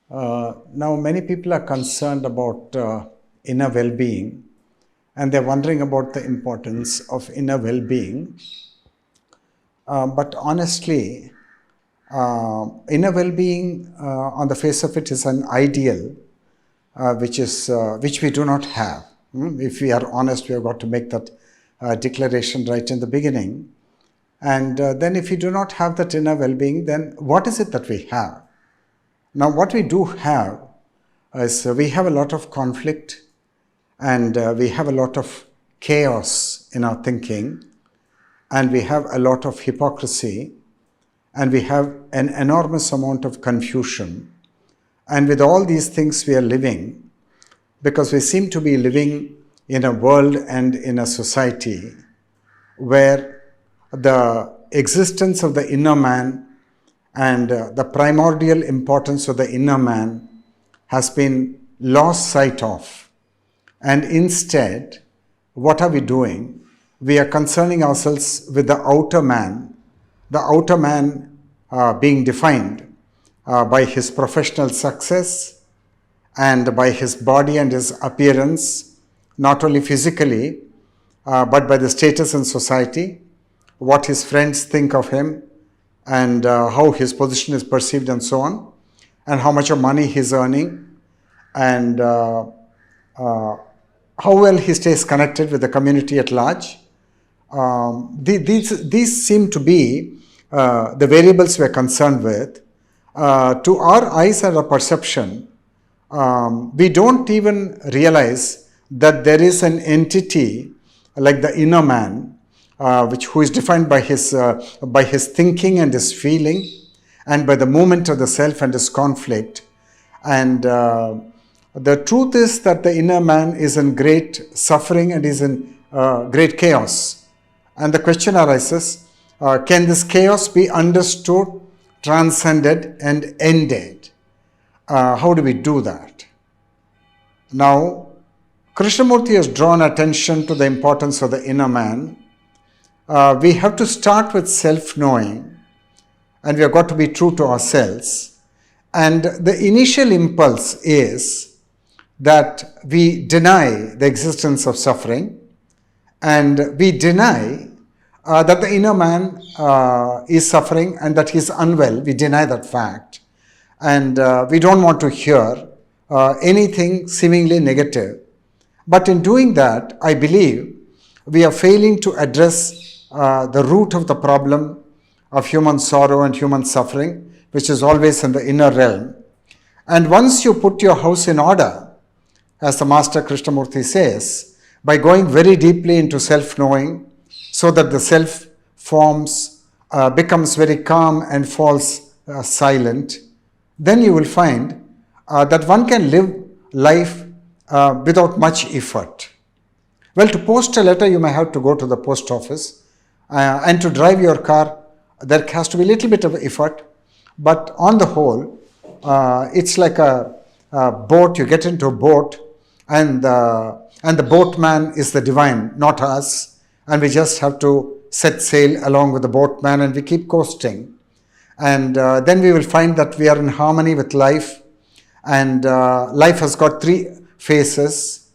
Now, many people are concerned about inner well-being, and they're wondering about the importance of inner well-being. But honestly, inner well-being, on the face of it, is an ideal which we do not have. If we are honest, we have got to make that declaration right in the beginning. And then if we do not have that inner well-being, then what is it that we have? Now, what we do have is we have a lot of conflict, and we have a lot of chaos in our thinking, and we have a lot of hypocrisy, and we have an enormous amount of confusion. And with all these things we are living, because we seem to be living in a world and in a society where the existence of the inner man and the primordial importance of the inner man has been lost sight of. And instead, what are we doing? We are concerning ourselves with the outer man being defined by his professional success and by his body and his appearance, not only physically, but by the status in society, what his friends think of him, and how his position is perceived, and so on, and how much of money he's earning, and how well he stays connected with the community at large. These seem to be the variables we're concerned with. To our eyes and our perception, we don't even realize that there is an entity like the inner man, who is defined by his thinking and his feeling, and by the movement of the self and his conflict. And the truth is that the inner man is in great suffering and is in great chaos. And the question arises, can this chaos be understood, transcended, and ended? How do we do that? Now, Krishnamurti has drawn attention to the importance of the inner man. We have to start with self-knowing, and we have got to be true to ourselves. And the initial impulse is that we deny the existence of suffering, and we deny that the inner man is suffering and that he is unwell. We deny that fact, and we don't want to hear anything seemingly negative. But in doing that, I believe we are failing to address the root of the problem of human sorrow and human suffering, which is always in the inner realm. And once you put your house in order, as the Master Krishnamurti says, by going very deeply into self-knowing, so that the self becomes very calm and falls silent, then you will find that one can live life without much effort. Well, to post a letter, you may have to go to the post office, and to drive your car, there has to be a little bit of effort. But on the whole, it's like a boat. You get into a boat, and the boatman is the divine, not us. And we just have to set sail along with the boatman, and we keep coasting. And then we will find that we are in harmony with life. And life has got three phases,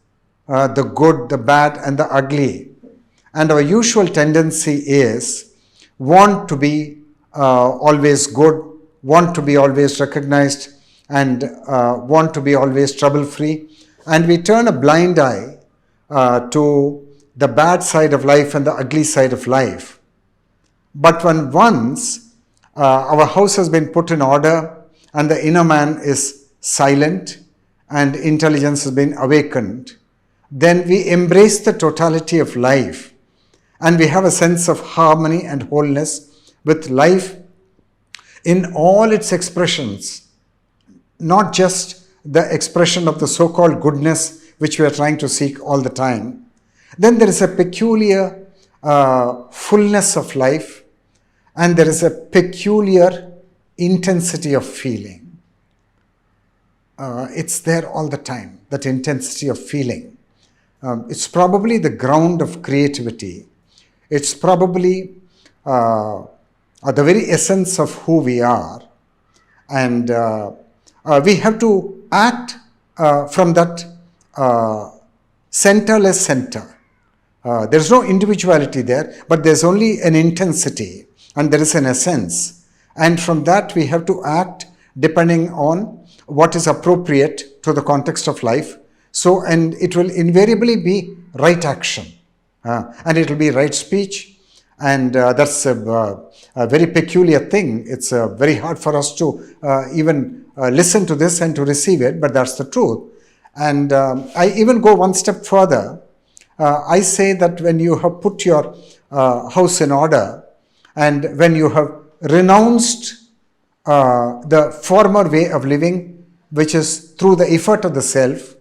the good, the bad, and the ugly. And our usual tendency is want to be always good, want to be always recognized, and want to be always trouble-free. And we turn a blind eye to the bad side of life and the ugly side of life. But when once our house has been put in order, and the inner man is silent, and intelligence has been awakened, then we embrace the totality of life, and we have a sense of harmony and wholeness with life in all its expressions, not just the expression of the so-called goodness which we are trying to seek all the time. Then there is a peculiar fullness of life, and there is a peculiar intensity of feeling. It's there all the time, that intensity of feeling. It's probably the ground of creativity. It's probably the very essence of who we are. And we have to act from that centerless center. There's no individuality there, but there's only an intensity and there is an essence. And from that we have to act depending on what is appropriate to the context of life. So, and it will invariably be right action, and it will be right speech. And that's a very peculiar thing. It's very hard for us to even listen to this and to receive it, but that's the truth. And I even go one step further. I say that when you have put your house in order and when you have renounced the former way of living, which is through the effort of the self,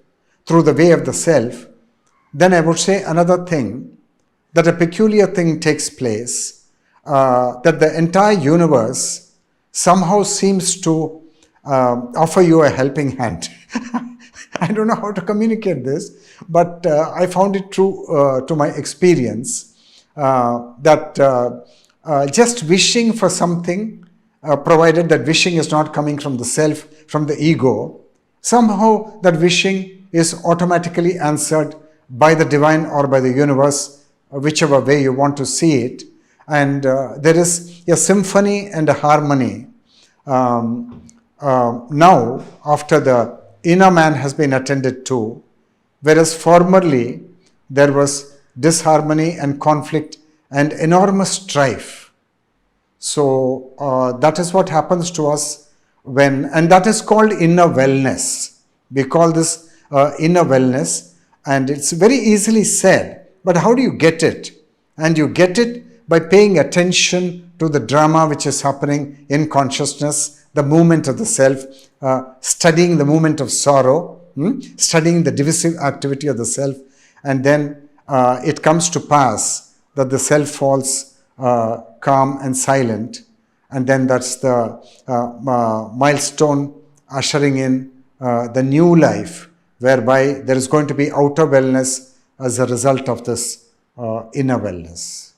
through the way of the self, then I would say another thing, that a peculiar thing takes place, that the entire universe somehow seems to offer you a helping hand. I don't know how to communicate this, but I found it true to my experience that just wishing for something, provided that wishing is not coming from the self, from the ego, somehow that wishing is automatically answered by the divine or by the universe, whichever way you want to see it. And there is a symphony and a harmony now after the inner man has been attended to, whereas formerly there was disharmony and conflict and enormous strife. So that is what happens to us when, and that is called inner wellness. We call this inner wellness, and it's very easily said, but how do you get it? And you get it by paying attention to the drama which is happening in consciousness, the movement of the self, studying the movement of sorrow, studying the divisive activity of the self, and then it comes to pass that the self falls calm and silent, and then that's the milestone ushering in the new life, whereby there is going to be outer wellness as a result of this inner wellness.